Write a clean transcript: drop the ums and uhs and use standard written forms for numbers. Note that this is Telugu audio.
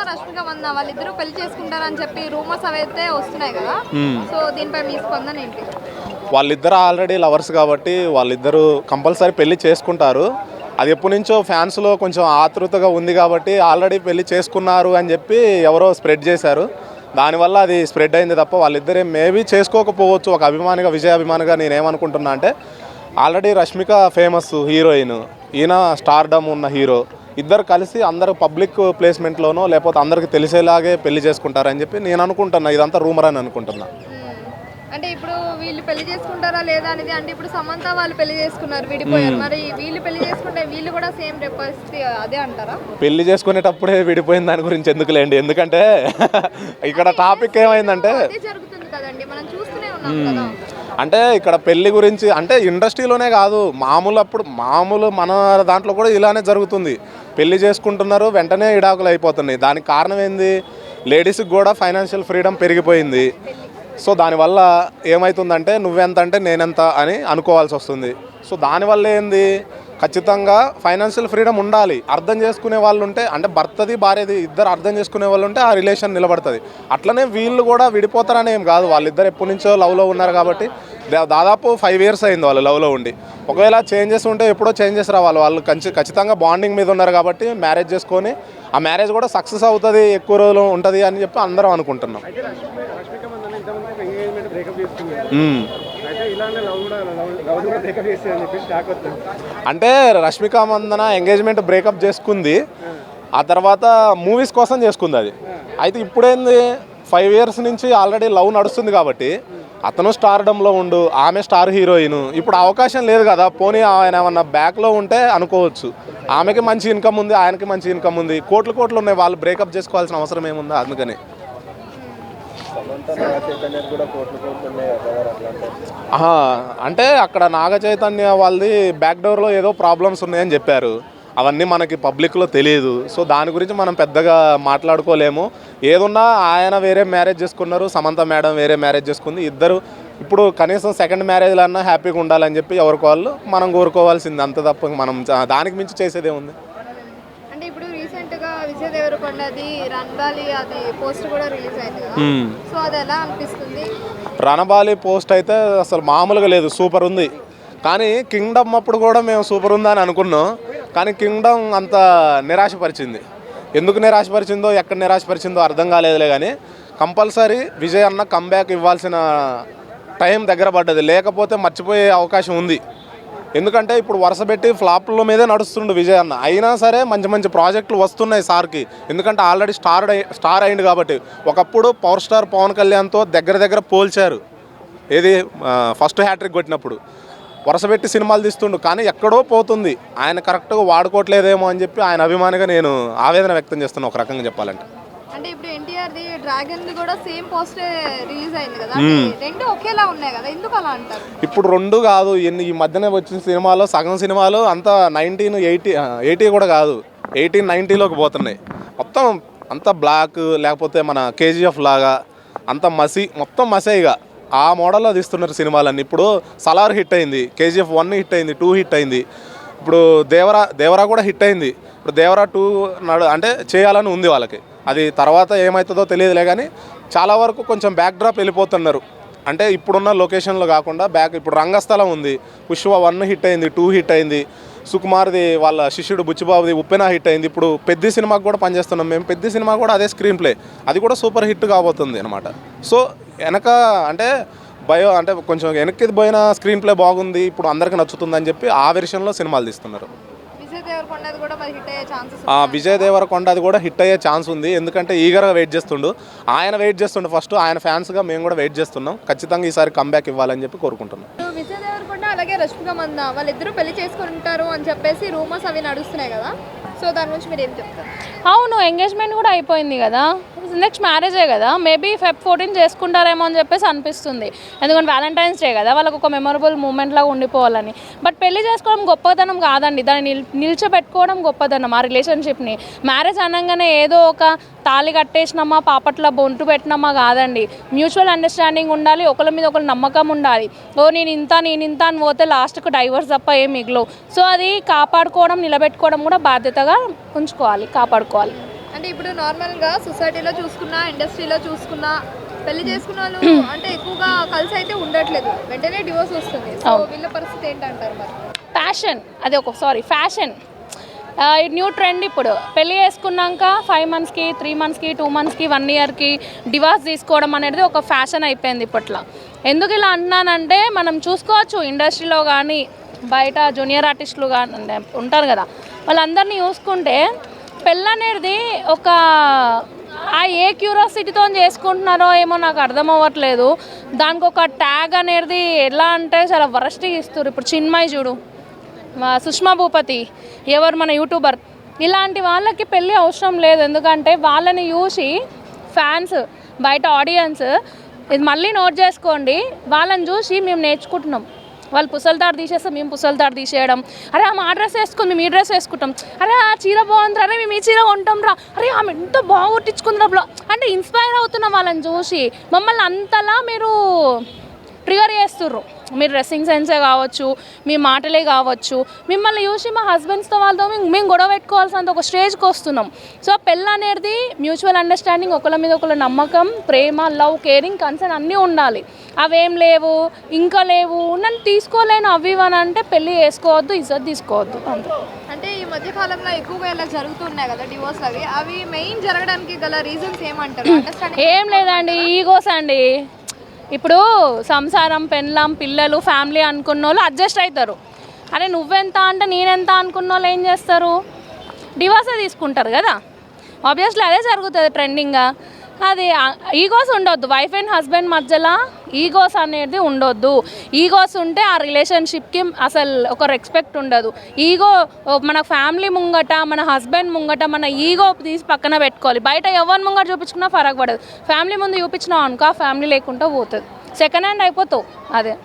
రష్మిక మందన వాళ్ళిద్దరూ పెళ్లి చేసుకుంటారని చెప్పి రూమర్స్ అవైతే వస్తున్నాయి కదా, సో దీనిపై మీ స్పందన ఏంటి? వాళ్ళిద్దరు ఆల్రెడీ లవర్స్ కాబట్టి వాళ్ళిద్దరూ కంపల్సరీ పెళ్లి చేసుకుంటారు. అది ఎప్పటి నుంచో ఫ్యాన్స్లో కొంచెం ఆతృతగా ఉంది కాబట్టి ఆల్రెడీ పెళ్లి చేసుకున్నారు అని చెప్పి ఎవరో స్ప్రెడ్ చేశారు. దానివల్ల అది స్ప్రెడ్ అయింది తప్ప వాళ్ళిద్దరే మేబీ చేసుకోకపోవచ్చు. ఒక అభిమానిగా, విజయ అభిమానిగా నేనేమనుకుంటున్నా అంటే ఆల్రెడీ రష్మిక ఫేమస్ హీరోయిన్, ఈయన స్టార్డమ్ ఉన్న హీరో, ఇద్దరు కలిసి అందరూ పబ్లిక్ ప్లేస్మెంట్లోనో లేకపోతే అందరికి తెలిసేలాగే పెళ్లి చేసుకుంటారని చెప్పి నేను అనుకుంటున్నా. ఇదంతా రూమర్ అని అనుకుంటున్నా. అంటే ఇప్పుడు వీళ్ళు పెళ్లి చేసుకుంటారా లేదా అనేది, అంటే ఇప్పుడు సమంత వాళ్ళు పెళ్లి చేసుకున్నారు, విడిపోయారు, మరి వీళ్ళు పెళ్లి చేసుకుంటే వీళ్ళు కూడా సేమ్ పరిస్థితి అదే అంటారా? పెళ్లి చేసుకునేటప్పుడే విడిపోయిన దాని గురించి ఎందుకులేండి, ఎందుకంటే ఇక్కడ టాపిక్ ఏమైందంటే జరుగుతుంది కదండి, మనం చూస్తూనే ఉన్నాం కదా. అంటే ఇక్కడ పెళ్లి గురించి అంటే ఇండస్ట్రీలోనే కాదు, మామూలు మన దాంట్లో కూడా ఇలానే జరుగుతుంది. పెళ్లి చేసుకుంటున్నారు, వెంటనే విడాకులు అయిపోతున్నాయి. దానికి కారణం ఏంది? లేడీస్కి కూడా ఫైనాన్షియల్ ఫ్రీడమ్ పెరిగిపోయింది. సో దానివల్ల ఏమవుతుందంటే నువ్వెంత అంటే నేనెంత అని అనుకోవాల్సి వస్తుంది. సో దానివల్ల ఏంది, ఖచ్చితంగా ఫైనాన్షియల్ ఫ్రీడమ్ ఉండాలి. అర్థం చేసుకునే వాళ్ళు ఉంటే, అంటే భర్తది భార్యది ఇద్దరు అర్థం చేసుకునే వాళ్ళు ఉంటే ఆ రిలేషన్ నిలబడుతుంది. అట్లనే వీళ్ళు కూడా విడిపోతారని ఏం కాదు. వాళ్ళిద్దరు ఎప్పటి నుంచో లవ్లో ఉన్నారు కాబట్టి దాదాపు 5 years అయింది వాళ్ళు లవ్లో ఉండి. ఒకవేళ చేంజెస్ ఉంటే ఎప్పుడో చేంజెస్ రావాలి. వాళ్ళు ఖచ్చితంగా బాండింగ్ మీద ఉన్నారు కాబట్టి మ్యారేజ్ చేసుకొని ఆ మ్యారేజ్ కూడా సక్సెస్ అవుతుంది, ఎక్కువ రోజులు ఉంటుంది అని చెప్పి అందరం అనుకుంటున్నాం. అంటే రష్మిక మందన ఎంగేజ్మెంట్ బ్రేకప్ చేసుకుంది, ఆ తర్వాత మూవీస్ కోసం చేసుకుంది అది. అయితే ఇప్పుడేంది 5 years నుంచి ఆల్రెడీ లవ్ నడుస్తుంది కాబట్టి అతను స్టార్డంలో ఉండు, ఆమె స్టార్ హీరోయిన్, ఇప్పుడు అవకాశం లేదు కదా. పోనీ ఆయన ఏమన్నా బ్యాక్లో ఉంటే అనుకోవచ్చు. ఆమెకి మంచి ఇన్కమ్ ఉంది, ఆయనకి మంచి ఇన్కమ్ ఉంది, కోట్లు ఉన్నాయి. వాళ్ళు బ్రేకప్ చేసుకోవాల్సిన అవసరం ఏముంది? అందుకని అంటే అక్కడ నాగ చైతన్య వాళ్ళది బ్యాక్ డోర్లో ఏదో ప్రాబ్లమ్స్ ఉన్నాయని చెప్పారు. అవన్నీ మనకి పబ్లిక్లో తెలియదు. సో దాని గురించి మనం పెద్దగా మాట్లాడుకోలేము. ఏదున్నా ఆయన వేరే మ్యారేజ్ చేసుకున్నారు, సమంత మేడం వేరే మ్యారేజ్ చేసుకుంది. ఇద్దరు ఇప్పుడు కనీసం సెకండ్ మ్యారేజ్లో అన్నా హ్యాపీగా ఉండాలని చెప్పి ఎవరికి వాళ్ళు మనం కోరుకోవాల్సింది, అంత తప్ప మనం దానికి మించి చేసేదే ఉంది. అంటే ఇప్పుడు రీసెంట్గా విజయ్ దేవరకొండది రణబాలి అది పోస్ట్ కూడా రిలీజ్ అయింది కదా, సో అది ఎలా అనిపిస్తుంది? రణబాలి పోస్ట్ అయితే అసలు మామూలుగా లేదు, సూపర్ ఉంది. కానీ కింగ్డమ్ అప్పుడు కూడా మేము సూపర్ ఉందా అని అనుకున్నాం. కానీ కింగ్డమ్ అంత నిరాశపరిచింది. ఎందుకు నిరాశపరిచిందో, ఎక్కడ నిరాశపరిచిందో అర్థం కాలేదులే. కానీ కంపల్సరీ విజయ్ అన్న కంబ్యాక్ ఇవ్వాల్సిన టైం దగ్గర పడ్డది, లేకపోతే మర్చిపోయే అవకాశం ఉంది. ఎందుకంటే ఇప్పుడు వరుస పెట్టి ఫ్లాప్ల మీదే నడుస్తుండు విజయ్ అన్న. అయినా సరే మంచి ప్రాజెక్టులు వస్తున్నాయి సార్కి, ఎందుకంటే ఆల్రెడీ స్టార్ అయింది కాబట్టి. ఒకప్పుడు పవర్ స్టార్ పవన్ కళ్యాణ్తో దగ్గర పోల్చారు. ఏది ఫస్ట్ హ్యాట్రిక్ కొట్టినప్పుడు వరుస పెట్టి సినిమాలు తీస్తుండు, కానీ ఎక్కడో పోతుంది. ఆయన కరెక్ట్గా వాడుకోవట్లేదేమో అని చెప్పి ఆయన అభిమానిగా నేను ఆవేదన వ్యక్తం చేస్తున్నాను, ఒక రకంగా చెప్పాలంటే. అంటే ఇప్పుడు ఎన్టీఆర్ది డ్రాగన్ కూడా సేమ్ పోస్టే రిలీజ్ అయింది కదా, రెండు ఒకేలా ఉన్నాయి కదా, ఎందుకు అలా అంటారు? ఇప్పుడు రెండు కాదు, ఈ మధ్యన వచ్చిన సినిమాలో సగం సినిమాలు అంతా 1980 కూడా కాదు, 1890లోకి పోతున్నాయి. మొత్తం అంతా బ్లాక్, లేకపోతే మన కేజీఎఫ్ లాగా అంత మొత్తం మసేగా ఆ మోడల్లో తీస్తున్నారు సినిమాలన్నీ. ఇప్పుడు సలార్ హిట్ అయింది, కేజీఎఫ్ 1 హిట్ అయింది, 2 హిట్ అయింది, ఇప్పుడు దేవరా కూడా హిట్ అయింది. ఇప్పుడు దేవరా 2 అంటే చేయాలని ఉంది వాళ్ళకి. అది తర్వాత ఏమవుతుందో తెలియదులే. కానీ చాలా వరకు కొంచెం బ్యాక్ డ్రాప్ వెళ్ళిపోతున్నారు. అంటే ఇప్పుడున్న లొకేషన్లో కాకుండా ఇప్పుడు రంగస్థలం ఉంది, పుష్ప 1 హిట్ అయింది, 2 హిట్ అయింది, సుకుమార్ది వాళ్ళ శిష్యుడు బుచ్చిబాబుది ఉప్పెన హిట్ అయింది. ఇప్పుడు పెద్ద సినిమాకి కూడా పనిచేస్తున్నాం మేము, పెద్ద సినిమా కూడా అదే స్క్రీన్ ప్లే, అది కూడా సూపర్ హిట్ కాబోతుంది అనమాట. సో వెనక అంటే కొంచెం వెనక్కి పోయిన స్క్రీన్ ప్లే బాగుంది, ఇప్పుడు అందరికీ నచ్చుతుందని చెప్పి ఆ వెర్షన్లో సినిమాలు తీస్తున్నారు. విజయ్ దేవరకొండది కూడా హిట్ అయ్యే ఛాన్స్ ఉంది, ఎందుకంటే ఈగర్గా వెయిట్ చేస్తుండు. ఆయన వెయిట్ చేస్తుండు ఫస్ట్, ఆయన ఫ్యాన్స్గా మేము కూడా వెయిట్ చేస్తున్నాం. ఖచ్చితంగా ఈసారి కంబ్యాక్ ఇవ్వాలని చెప్పి కోరుకుంటున్నాం. విజయ్ దేవరకొండ అలాగే రష్మిక మందన వాళ్ళిద్దరూ పెళ్లి చేసుకుంటారు అని చెప్పేసి రూమర్స్ అవి నడుస్తున్నాయి కదా, సో దాని గురించి మీరు ఏం చెప్తారు? అవును, ఎంగేజ్మెంట్ కూడా అయిపోయింది కదా, నెక్స్ట్ మ్యారేజే కదా, మేబీ Feb 14 చేసుకుంటారేమో అని చెప్పేసి అనిపిస్తుంది. ఎందుకంటే వ్యాలంటైన్స్ డే కదా, వాళ్ళకు ఒక మెమొరబుల్ మూమెంట్ లాగా ఉండిపోవాలని. బట్ పెళ్లి చేసుకోవడం గొప్పతనం కాదండి, దాన్ని నిల్చోబెట్టుకోవడం గొప్పతనం. ఆ రిలేషన్షిప్ని మ్యారేజ్ అనగానే ఏదో ఒక తాళి కట్టేసినామా, పాపట్ల బొంటు పెట్టినామా కాదండి. మ్యూచువల్ అండర్స్టాండింగ్ ఉండాలి, ఒకరి మీద ఒకరు నమ్మకం ఉండాలి. నేను ఇంత అని పోతే లాస్ట్కు డైవర్స్ తప్ప ఏం మిగిలవు. సో అది కాపాడుకోవడం, నిలబెట్టుకోవడం కూడా బాధ్యతగా ఉంచుకోవాలి, కాపాడుకోవాలి. అంటే ఇప్పుడు నార్మల్గా సొసైటీలో చూసుకున్నా ఇండస్ట్రీలో చూసుకున్నా పెళ్లి చేసుకున్న వాళ్ళు అంటే ఎక్కువగా కలిసి అయితే ఉండట్లేదు, వెంటనే డివోర్స్ వస్తుంది. సో వీళ్ళ పరిస్థితి ఏంటంటారు మరి? ఫ్యాషన్ అది ఒక ఫ్యాషన్ న్యూ ట్రెండ్. ఇప్పుడు పెళ్ళి చేసుకున్నాక 5 monthsకి 3 monthsకి 2 monthsకి 1 yearకి డివోర్స్ తీసుకోవడం అనేది ఒక ఫ్యాషన్ అయిపోయింది ఇప్పట్లో. ఎందుకు ఇలా అంటున్నానంటే మనం చూసుకోవచ్చు ఇండస్ట్రీలో కానీ బయట జూనియర్ ఆర్టిస్టులు కానీ ఉంటారు కదా, వాళ్ళందరినీ చూసుకుంటే పెళ్ళి అనేది ఒక ఏ క్యూరియాసిటీతో చేసుకుంటున్నారో ఏమో నాకు అర్థం అవ్వట్లేదు. దానికి ఒక ట్యాగ్ అనేది ఎలా అంటే చాలా వరస్ట్గా ఇస్తారు. ఇప్పుడు చిన్మయ్ చూడు, సుష్మా భూపతి, ఎవరు మన యూట్యూబర్, ఇలాంటి వాళ్ళకి పెళ్ళి అవసరం లేదు. ఎందుకంటే వాళ్ళని చూసి ఫ్యాన్స్ బయట ఆడియన్స్ ఇది మళ్ళీ నోట్ చేసుకోండి, వాళ్ళని చూసి మేము నేర్చుకుంటున్నాం. వాళ్ళు పుసలతాడు తీసేస్తే మేము పుసలతాడు తీసేయడం, అరే ఆమె ఆ డ్రెస్ వేసుకుని మేము ఈ డ్రెస్ వేసుకుంటాం, అరే ఆ చీర బాగుంది అరే మేము ఈ చీర కొంటాం రా, అరే ఆమె ఎంత బాగా కుట్టించుకుందిరా అంటే ఇన్స్పైర్ అవుతున్నాం వాళ్ళని చూసి. మమ్మల్ని అంతలా మీరు ట్రిగర్ చేస్తుర్రు, మీ డ్రెస్సింగ్ సెన్సే కావచ్చు, మీ మాటలే కావచ్చు. మిమ్మల్ని చూసి మా హస్బెండ్స్తో వాళ్ళతో మేము గొడవ పెట్టుకోవాల్సినంత ఒక స్టేజ్కి వస్తున్నాం. సో పెళ్ళి అనేది మ్యూచువల్ అండర్స్టాండింగ్, ఒకళ్ళ మీద ఒకళ్ళ నమ్మకం, ప్రేమ, లవ్, కేరింగ్, కన్సర్న్ అన్నీ ఉండాలి. అవేం లేవు, ఇంకా లేవు, నన్ను తీసుకోలేను అవి అని అంటే పెళ్ళి చేసుకోవద్దు, ఇజ్జత్ తీసుకోవద్దు అంతే. అంటే ఈ మధ్య కాలంలో ఎక్కువగా ఇలా జరుగుతున్నాయి కదా డివోర్స్ అవి మెయిన్ జరగడానికి గల రీజన్స్ ఏమంటారు? అండర్స్టాండింగ్ ఏం లేదండి, ఈగోస్ అండి. ఇప్పుడు సంసారం, పెళ్ళాం, పిల్లలు, ఫ్యామిలీ అనుకున్న వాళ్ళు అడ్జస్ట్ అవుతారు. అరే నువ్వెంత అంటే నేనెంత అనుకున్న వాళ్ళు ఏం చేస్తారు, డివోర్సే తీసుకుంటారు కదా. ఆబ్వియస్లీ అదే జరుగుతుంది ట్రెండింగ్గా. అది ఈగోస్ ఉండొద్దు, వైఫ్ అండ్ హస్బెండ్ మధ్యలో ఈగోస్ అనేది ఉండొద్దు. ఈగోస్ ఉంటే ఆ రిలేషన్షిప్కి అసలు ఒక రెస్పెక్ట్ ఉండదు. ఈగో మన ఫ్యామిలీ ముంగట, మన హస్బెండ్ ముంగట మన ఈగో తీసి పక్కన పెట్టుకోవాలి. బయట ఎవరి ముంగట చూపించుకున్నా ఫరక్ పడదు. ఫ్యామిలీ ముందు చూపించినావు అనుకో, ఫ్యామిలీ లేకుండా పోతుంది, సెకండ్ హ్యాండ్ అయిపోతావు. అదే